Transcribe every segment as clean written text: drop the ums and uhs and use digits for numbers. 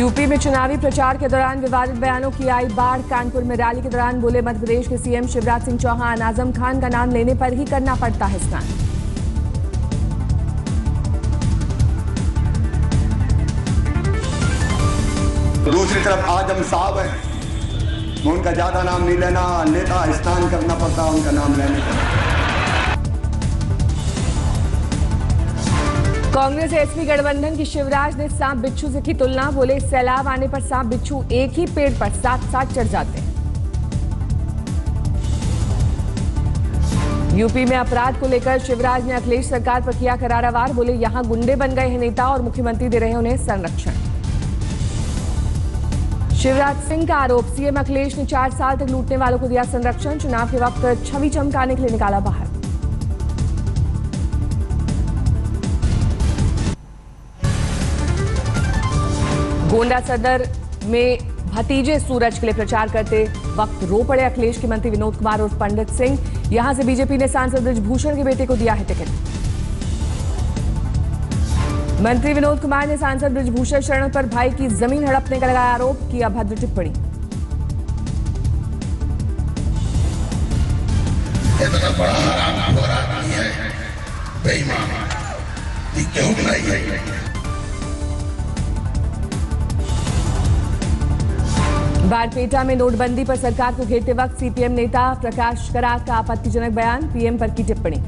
UP में चुनावी प्रचार के दौरान विवादित बयानों की आई बाढ़। कानपुर में रैली के दौरान बोले मध्य प्रदेश के सीएम शिवराज सिंह चौहान, आजम खान का नाम लेने पर ही करना पड़ता है स्नान। दूसरी तरफ आजम साहब है, उनका ज्यादा नाम नहीं लेता स्नान करना पड़ता उनका नाम लेने पर। कांग्रेस एसपी गठबंधन की शिवराज ने सांप बिच्छू से की तुलना। बोले सैलाब आने पर सांप बिच्छू एक ही पेड़ पर साथ साथ चढ़ जाते हैं। यूपी में अपराध को लेकर शिवराज ने अखिलेश सरकार पर किया करारा वार। बोले यहां गुंडे बन गए हैं नेता और मुख्यमंत्री दे रहे उन्हें संरक्षण। शिवराज सिंह का आरोप, सीएम अखिलेश ने 4 साल तक लूटने वालों को दिया संरक्षण। चुनाव के वक्त छवि चमकाने के लिए निकाला बाहर। गोंडा सदर में भतीजे सूरज के लिए प्रचार करते वक्त रो पड़े अखिलेश के मंत्री विनोद कुमार और पंडित सिंह। यहां से बीजेपी ने सांसद बृजभूषण के बेटे को दिया है टिकट। मंत्री विनोद कुमार ने सांसद बृजभूषण शरण पर भाई की जमीन हड़पने का लगाया आरोप, किया अभद्र टिप्पणी। इतना बड़ा हरामखोर आदमी है, बेईमान, ये क्यों बनाई है? बारपेटा में नोटबंदी पर सरकार को घेरते वक्त सीपीएम नेता प्रकाश करात का आपत्तिजनक बयान, पीएम पर की टिप्पणी।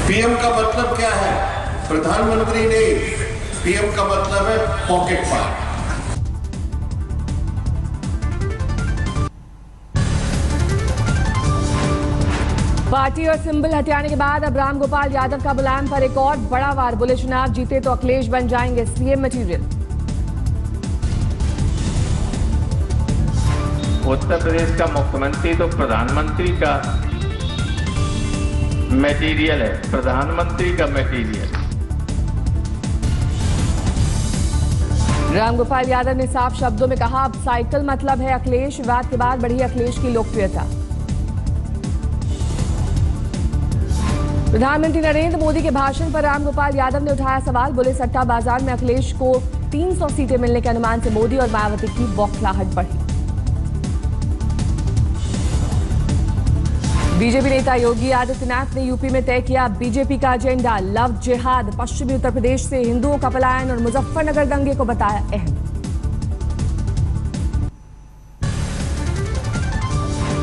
पीएम का मतलब क्या है? प्रधानमंत्री नहीं, पीएम का मतलब है पॉकेट मार। पार्टी और सिंबल हटाने के बाद अब रामगोपाल यादव का मुलायम पर एक और बड़ा वार। बोले चुनाव जीते तो अखिलेश बन जाएंगे सीएम मटीरियल। उत्तर प्रदेश का मुख्यमंत्री तो प्रधानमंत्री का मटेरियल है, प्रधानमंत्री का मटेरियल। रामगोपाल यादव ने साफ शब्दों में कहा, अब साइकिल मतलब है अखिलेश। विवाद के बाद बढ़ी अखिलेश की लोकप्रियता। प्रधानमंत्री नरेंद्र मोदी के भाषण पर रामगोपाल यादव ने उठाया सवाल। बोले सट्टा बाजार में अखिलेश को 300 सीटें मिलने के अनुमान से मोदी और मायावती की बौखलाहट बढ़ी। बीजेपी नेता योगी आदित्यनाथ ने यूपी में तय किया बीजेपी का एजेंडा। लव जिहाद, पश्चिमी उत्तर प्रदेश से हिंदुओं का पलायन और मुजफ्फरनगर दंगे को बताया अहम।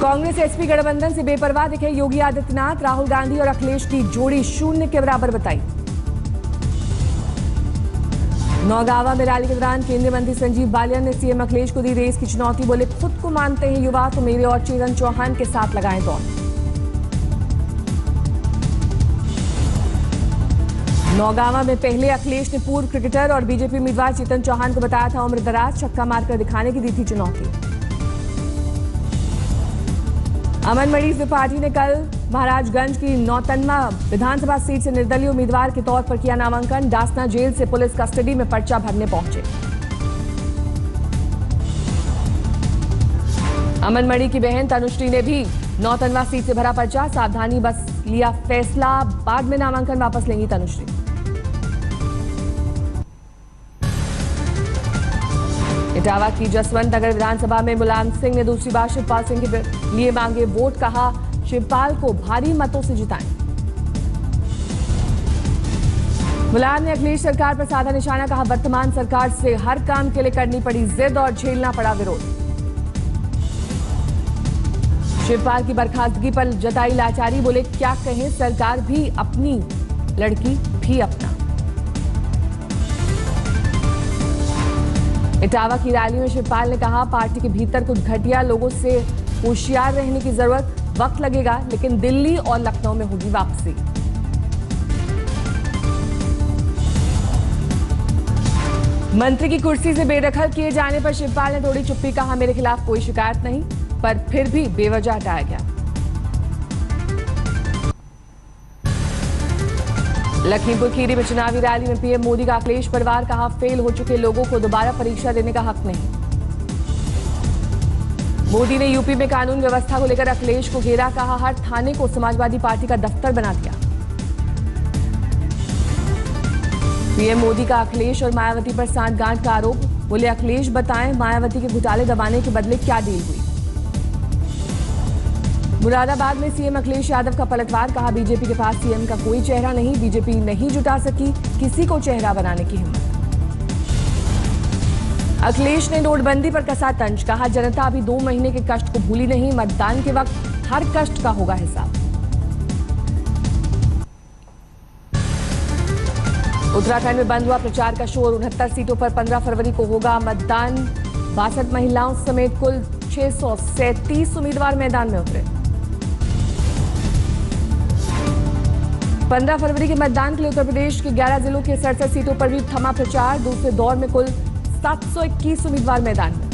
कांग्रेस एसपी गठबंधन से बेपरवाह दिखे योगी आदित्यनाथ। राहुल गांधी और अखिलेश की जोड़ी शून्य के बराबर बताई। नौगावा में रैली के दौरान केंद्रीय मंत्री संजीव बालियान ने सीएम अखिलेश को दी रेस की चुनौती। बोले खुद को मानते हैं युवा तो मेरे और चेतन चौहान के साथ लगाएं दौड़। नौगावा में पहले अखिलेश ने पूर्व क्रिकेटर और बीजेपी उम्मीदवार चेतन चौहान को बताया था उम्र दराज, छक्का मारकर दिखाने की दी थी चुनौती। अमन मणि त्रिपाठी ने कल महाराजगंज की नौतनवा विधानसभा सीट से निर्दलीय उम्मीदवार के तौर पर किया नामांकन। डासना जेल से पुलिस कस्टडी में पर्चा भरने पहुंचे। अमन मणि की बहन तनुश्री ने भी नौतनवा सीट से भरा पर्चा। सावधानी बस लिया फैसला, बाद में नामांकन वापस लेंगी तनुश्री। इटावा की जसवंत नगर विधानसभा में मुलायम सिंह ने दूसरी बार शिवपाल सिंह के लिए मांगे वोट। कहा शिवपाल को भारी मतों से जिताएं। मुलायम ने अखिलेश सरकार पर साधा निशाना। कहा वर्तमान सरकार से हर काम के लिए करनी पड़ी जिद और झेलना पड़ा विरोध। शिवपाल की बर्खास्तगी पर जताई लाचारी। बोले क्या कहें, सरकार भी अपनी, लड़की भी अपना। इटावा की रैली में शिवपाल ने कहा पार्टी के भीतर कुछ घटिया लोगों से होशियार रहने की जरूरत, वक्त लगेगा लेकिन दिल्ली और लखनऊ में होगी वापसी। मंत्री की कुर्सी से बेदखल किए जाने पर शिवपाल ने थोड़ी चुप्पी। कहा मेरे खिलाफ कोई शिकायत नहीं, पर फिर भी बेवजह हटाया गया। लखीमपुर खीरी में चुनावी रैली में पीएम मोदी का अखिलेश परिवार। कहा फेल हो चुके लोगों को दोबारा परीक्षा देने का हक नहीं। मोदी ने यूपी में कानून व्यवस्था को लेकर अखिलेश को घेरा। कहा हर थाने को समाजवादी पार्टी का दफ्तर बना दिया। पीएम मोदी का अखिलेश और मायावती पर सांठगांठ का आरोप। बोले अखिलेश बताएं मायावती के घोटाले दबाने के बदले क्या डील हुई। मुरादाबाद में सीएम अखिलेश यादव का पलटवार। कहा बीजेपी के पास सीएम का कोई चेहरा नहीं, बीजेपी नहीं जुटा सकी किसी को चेहरा बनाने की हिम्मत। अखिलेश ने नोटबंदी पर कसा तंज। कहा जनता अभी 2 महीने के कष्ट को भूली नहीं, मतदान के वक्त हर कष्ट का होगा हिसाब। उत्तराखंड में बंद हुआ प्रचार का शोर। 69 सीटों पर 15 फरवरी को होगा मतदान। 62 महिलाओं समेत कुल 637 उम्मीदवार मैदान में उतरे। 15 फरवरी के मतदान के लिए उत्तर प्रदेश के 11 जिलों के 67 सीटों पर भी थमा प्रचार। दूसरे दौर में कुल 721 उम्मीदवार मैदान में।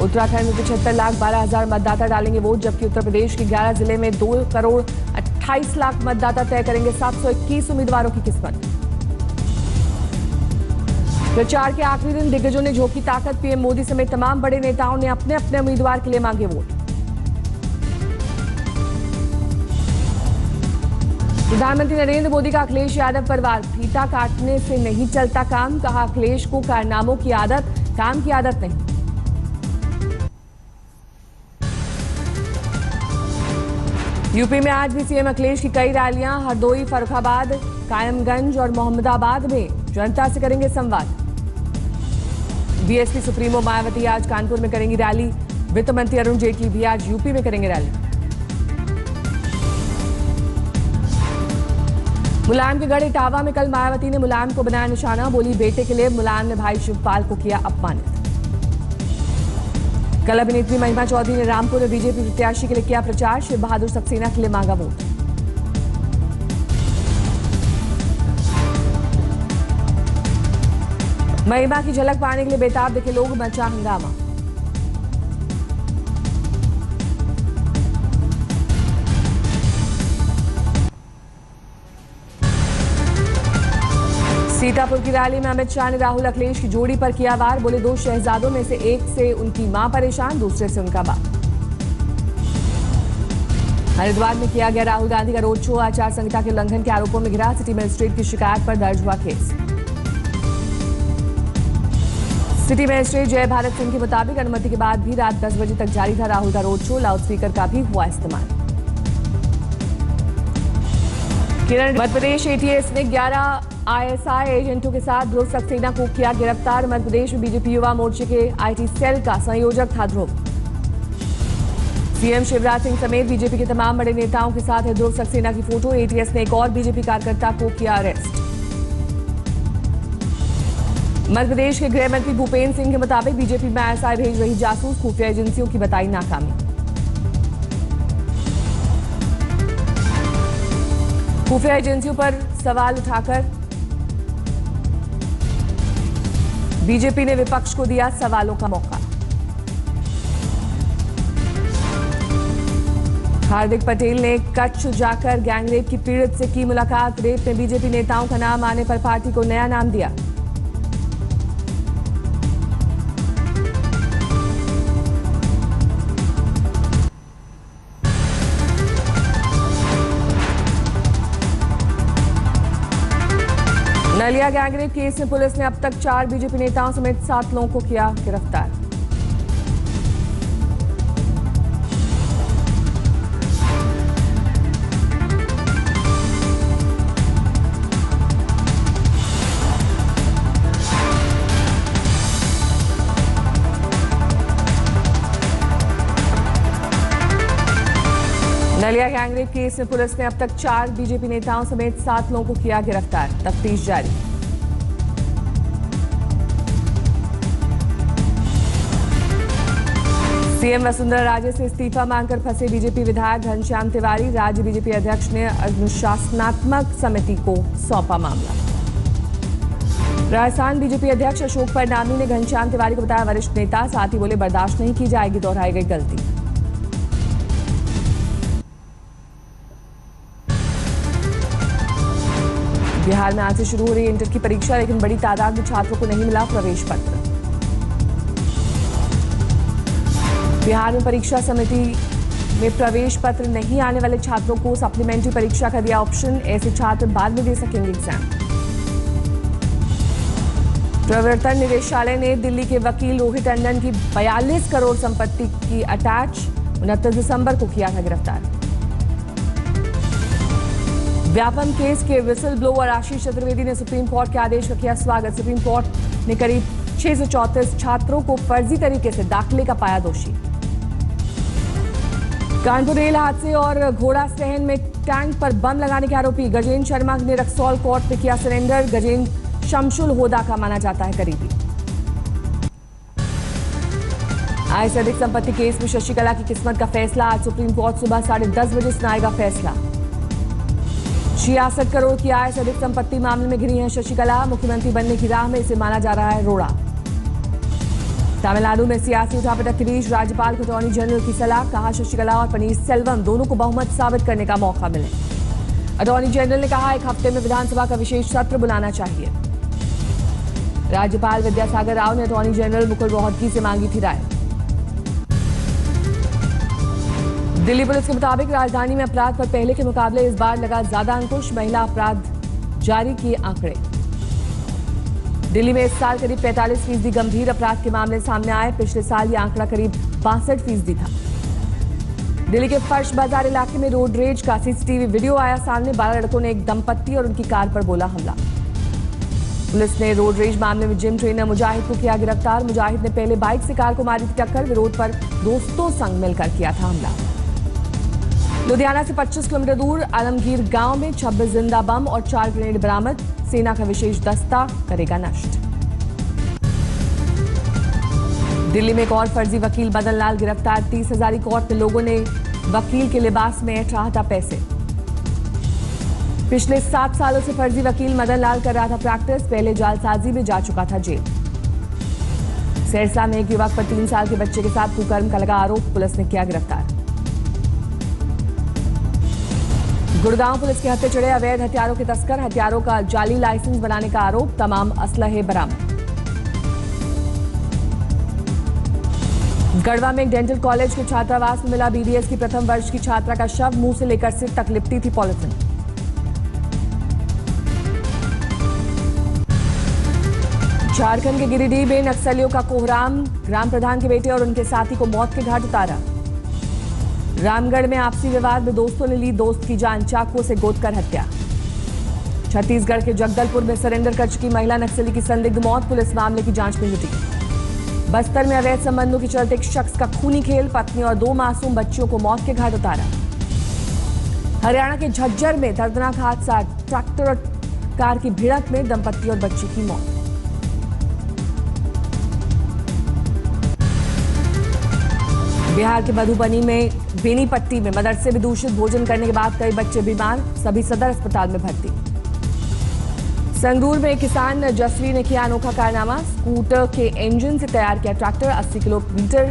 उत्तराखंड में 75,12,000 मतदाता डालेंगे वोट, जबकि उत्तर प्रदेश के 11 जिले में 2,28,00,000 मतदाता तय करेंगे 721 उम्मीदवारों की किस्मत। प्रचार के आखिरी दिन दिग्गजों ने झोंकी ताकत। पीएम मोदी समेत तमाम बड़े नेताओं ने अपने अपने उम्मीदवार के लिए मांगे वोट। प्रधानमंत्री नरेंद्र मोदी का अखिलेश यादव पर वार। फीता काटने से नहीं चलता काम। कहा अखिलेश को कारनामों की आदत, काम की आदत नहीं। यूपी में आज भी सीएम अखिलेश की कई रैलियां। हरदोई, फर्रुखाबाद, कायमगंज और मोहम्मदाबाद में जनता से करेंगे संवाद। बीएसपी सुप्रीमो मायावती आज कानपुर में करेंगी रैली। वित्त मंत्री अरुण जेटली भी आज यूपी में करेंगे रैली। मुलायम के गढ़ इटावा में कल मायावती ने मुलायम को बनाया निशाना। बोली बेटे के लिए मुलायम ने भाई शिवपाल को किया अपमानित। कल अभिनेत्री महिमा चौधरी ने रामपुर में बीजेपी प्रत्याशी के लिए किया प्रचार। शिव बहादुर सक्सेना के लिए मांगा वोट। महिमा की झलक पाने के लिए बेताब दिखे लोग, मचा हंगामा। सीतापुर की रैली में अमित शाह ने राहुल अखिलेश की जोड़ी पर किया वार। बोले 2 शहजादों में से एक से उनकी मां परेशान, दूसरे से उनका बाप। हरिद्वार में किया गया राहुल गांधी का रोड शो। आचार संहिता के उल्लंघन के आरोपों में घिरा। सिटी मजिस्ट्रेट की शिकायत पर दर्ज हुआ केस। सिटी मजिस्ट्रेट जय भारत सिंह के मुताबिक अनुमति के बाद भी रात 10 बजे तक जारी था राहुल का रोड शो। लाउडस्पीकर का भी हुआ इस्तेमाल। किरण, मध्य प्रदेश एटीएस ने 11 आईएसआई एजेंटों के साथ ध्रुव सक्सेना को किया गिरफ्तार। मध्य प्रदेश में बीजेपी युवा मोर्चे के आईटी सेल का संयोजक था ध्रुव। सीएम शिवराज सिंह समेत बीजेपी के तमाम बड़े नेताओं के साथ है ध्रुव सक्सेना की फोटो। एटीएस ने एक और बीजेपी कार्यकर्ता को किया अरेस्ट। मध्य प्रदेश के गृह मंत्री भूपेंद्र सिंह के मुताबिक बीजेपी में आईएसआई भेज रही जासूस खुफिया एजेंसियों की बताई नाकामी। खुफिया एजेंसियों पर सवाल उठाकर बीजेपी ने विपक्ष को दिया सवालों का मौका। हार्दिक पटेल ने कच्छ जाकर गैंगरेप की पीड़ित से की मुलाकात। रेप में बीजेपी नेताओं का नाम आने पर पार्टी को नया नाम दिया। नलिया गैंगरेप केस में पुलिस ने अब तक 4 बीजेपी नेताओं समेत 7 लोगों को किया गिरफ्तार। नलिया गैंगरेप केस में पुलिस ने अब तक 4 बीजेपी नेताओं समेत 7 लोगों को किया गिरफ्तार। तफ्तीश जारी। सीएम वसुंधरा राजे से इस्तीफा मांगकर फंसे बीजेपी विधायक घनश्याम तिवारी। राज्य बीजेपी अध्यक्ष ने अनुशासनात्मक समिति को सौंपा मामला। राजस्थान बीजेपी अध्यक्ष अशोक परनामी ने घनश्याम तिवारी को बताया वरिष्ठ नेता। साथ ही बोले बर्दाश्त नहीं की जाएगी दोहराई गई गलती। बिहार में आज से शुरू हो रही इंटर की परीक्षा, लेकिन बड़ी तादाद में छात्रों को नहीं मिला प्रवेश पत्र। बिहार में परीक्षा समिति में प्रवेश पत्र नहीं आने वाले छात्रों को सप्लीमेंट्री परीक्षा का दिया ऑप्शन। ऐसे छात्र बाद में दे सकेंगे एग्जाम। प्रवर्तन निदेशालय ने दिल्ली के वकील रोहित टंडन की 42 करोड़ संपत्ति की अटैच 29 दिसंबर को किया था गिरफ्तार। व्यापम केस के विसल ब्लोअर आशीष चतुर्वेदी ने सुप्रीम कोर्ट के आदेश का किया स्वागत। सुप्रीम कोर्ट ने करीब 634 छात्रों को फर्जी तरीके से दाखिले का पाया दोषी। कानपुर रेल हादसे और घोड़ा सहन में टैंक पर बम लगाने के आरोपी गजेंद्र शर्मा ने रक्सौल कोर्ट में किया सरेंडर। गजेंद्र शमशुल होदा का माना जाता है करीबी। आय से अधिक संपत्ति केस में शशिकला की किस्मत का फैसला। आज सुप्रीम कोर्ट सुबह 10:30 बजे सुनाएगा फैसला। 66 करोड़ की आय से अधिक संपत्ति मामले में घिरी है शशिकला। मुख्यमंत्री बनने की राह में इसे माना जा रहा है रोड़ा। तमिलनाडु में सियासी उठापटक के बीच राज्यपाल को अटॉर्नी जनरल की सलाह। कहा शशिकला और पनीर सेल्वम दोनों को बहुमत साबित करने का मौका मिले। अटॉर्नी जनरल ने कहा 1 हफ्ते में विधानसभा का विशेष सत्र बुलाना चाहिए। राज्यपाल विद्यासागर राव ने अटॉर्नी जनरल मुकुल रोहतगी से मांगी थी राय। दिल्ली पुलिस के मुताबिक राजधानी में अपराध पर पहले के मुकाबले इस बार लगा ज्यादा अंकुश। महिला अपराध जारी किए आंकड़े। दिल्ली में इस साल करीब 45% गंभीर अपराध के मामले सामने आए। पिछले साल यह आंकड़ा करीब 62% था। दिल्ली के फर्श बाजार इलाके में रोड रेज का सीसीटीवी वीडियो आया सामने। 12 लड़कों ने एक दंपत्ति और उनकी कार पर बोला हमला। पुलिस ने रोड रेज मामले में जिम ट्रेनर मुजाहिद को किया गिरफ्तार। मुजाहिद ने पहले बाइक से कार को मारी थी टक्कर। विरोध पर दोस्तों संग मिलकर किया था हमला। लुधियाना से 25 किलोमीटर दूर आलमगीर गांव में 26 जिंदा बम और 4 ग्रेनेड बरामद। सेना का विशेष दस्ता करेगा नष्ट। दिल्ली में एक और फर्जी वकील मदन लाल गिरफ्तार। 30,000 कोर्ट में लोगों ने वकील के लिबास में ऐंठ रहा था पैसे। पिछले 7 सालों से फर्जी वकील मदन लाल कर रहा था प्रैक्टिस। पहले जालसाजी में जा चुका था जेल। सिरसा में एक युवक पर 3 साल के बच्चे के साथ कुकर्म का लगा आरोप। पुलिस ने किया गिरफ्तार। गुड़गांव पुलिस के हत्थे चढ़े अवैध हथियारों के तस्कर। हथियारों का जाली लाइसेंस बनाने का आरोप। तमाम असलहे बरामद। गढ़वा में एक डेंटल कॉलेज के छात्रावास में मिला बीडीएस की प्रथम वर्ष की छात्रा का शव। मुंह से लेकर सिर तक लिपटी थी पॉलिथीन। झारखंड के गिरिडीह में नक्सलियों का कोहराम। ग्राम प्रधान के बेटे और उनके साथी को मौत के घाट उतारा। रामगढ़ में आपसी विवाद में दोस्तों ने ली दोस्त की जान। चाकू से गोदकर हत्या। छत्तीसगढ़ के जगदलपुर में सरेंडर कर चुकी महिला नक्सली की संदिग्ध मौत। पुलिस मामले की जांच में जुटी। बस्तर में अवैध संबंधों के चलते एक शख्स का खूनी खेल। पत्नी और 2 मासूम बच्चियों को मौत के घाट उतारा। हरियाणा के झज्जर में दर्दनाक हादसा। ट्रैक्टर और कार की भिड़ंत में दंपत्ति और बच्ची की मौत। बिहार के मधुबनी में बेनीपट्टी में मदरसे में दूषित भोजन करने के बाद कई बच्चे बीमार। सभी सदर अस्पताल में भर्ती। संगरूर में किसान जसवी ने किया अनोखा कारनामा। स्कूटर के इंजन से तैयार किया ट्रैक्टर। 80 किलोमीटर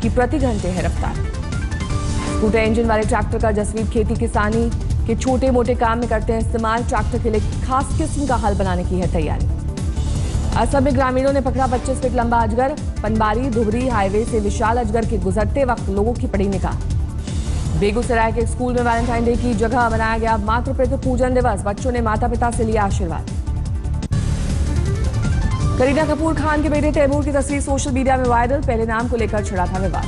की प्रति घंटे है रफ्तार। स्कूटर इंजन वाले ट्रैक्टर का जसवीर खेती किसानी के छोटे मोटे काम में करते हैं इस्तेमाल। ट्रैक्टर के लिए खास किस्म का हल बनाने की है तैयारी। असम में ग्रामीणों ने पकड़ा 25 फीट लंबा अजगर। पनबारी धुबरी हाईवे से विशाल अजगर के गुजरते वक्त लोगों की पड़ी निगाह। बेगूसराय के स्कूल में वैलेंटाइन डे की जगह मनाया गया मातृ पितृ पूजन दिवस। बच्चों ने माता पिता से लिया आशीर्वाद। करीना कपूर खान के बेटे तैमूर की तस्वीर सोशल मीडिया में वायरल। पहले नाम को लेकर छिड़ा था विवाद।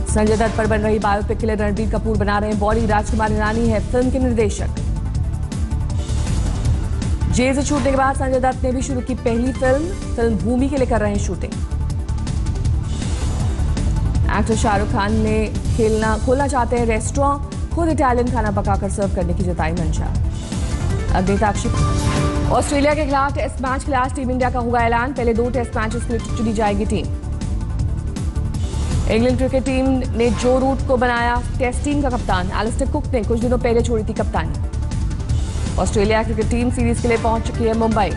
संजय दत्त पर बन रही बायोपिक के लिए रणबीर कपूर बना रहे हैं बॉडी। राजकुमार ईरानी है फिल्म के निर्देशक। जेल से छूटने के बाद संजय दत्त ने भी शुरू की पहली फिल्म भूमि के लिए कर रहे हैं शूटिंग। एक्टर शाहरुख खान ने खोलना चाहते हैं रेस्टोरेंट। खुद इटालियन खाना पकाकर सर्व करने की जताई मंशा। अभिनेता अक्षय। ऑस्ट्रेलिया के खिलाफ टेस्ट मैच के लिए आज टीम इंडिया का होगा ऐलान। पहले 2 टेस्ट मैचेस के लिए चुनी जाएगी टीम। इंग्लैंड क्रिकेट टीम ने जो रूट को बनाया टेस्ट टीम का कप्तान। एलिस्टर कुक ने कुछ दिनों पहले छोड़ी थी कप्तानी। ऑस्ट्रेलिया क्रिकेट टीम सीरीज के लिए पहुंच चुकी है मुंबई।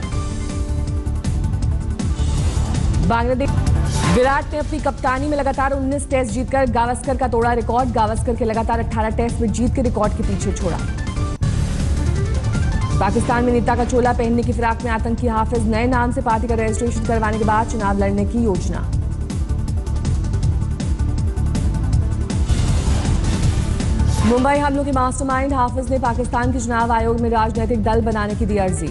बांग्लादेश। विराट ने अपनी कप्तानी में लगातार 19 टेस्ट जीतकर गावस्कर का तोड़ा रिकॉर्ड। गावस्कर के लगातार 18 टेस्ट में जीत के रिकॉर्ड के पीछे छोड़ा। पाकिस्तान में नेता का चोला पहनने की फिराक में आतंकी हाफिज नए नाम से पार्टी का रजिस्ट्रेशन करवाने के बाद चुनाव लड़ने की योजना। मुंबई हमलों के मास्टरमाइंड हाफिज ने पाकिस्तान के चुनाव आयोग में राजनीतिक दल बनाने की दी अर्जी।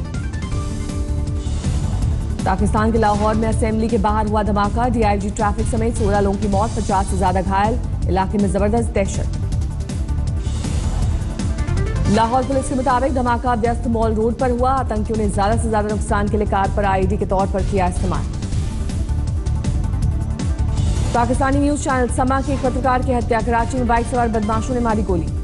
पाकिस्तान के लाहौर में असेंबली के बाहर हुआ धमाका। डीआईजी ट्रैफिक समेत 16 लोगों की मौत, 50 से ज्यादा घायल। इलाके में जबरदस्त दहशत। लाहौर पुलिस के मुताबिक धमाका व्यस्त मॉल रोड पर हुआ। आतंकियों ने ज्यादा से ज्यादा नुकसान के लिए कार पर आईडी के तौर पर किया इस्तेमाल। पाकिस्तानी न्यूज चैनल समा के एक पत्रकार की हत्या। कराची में बाइक सवार बदमाशों ने मारी गोली।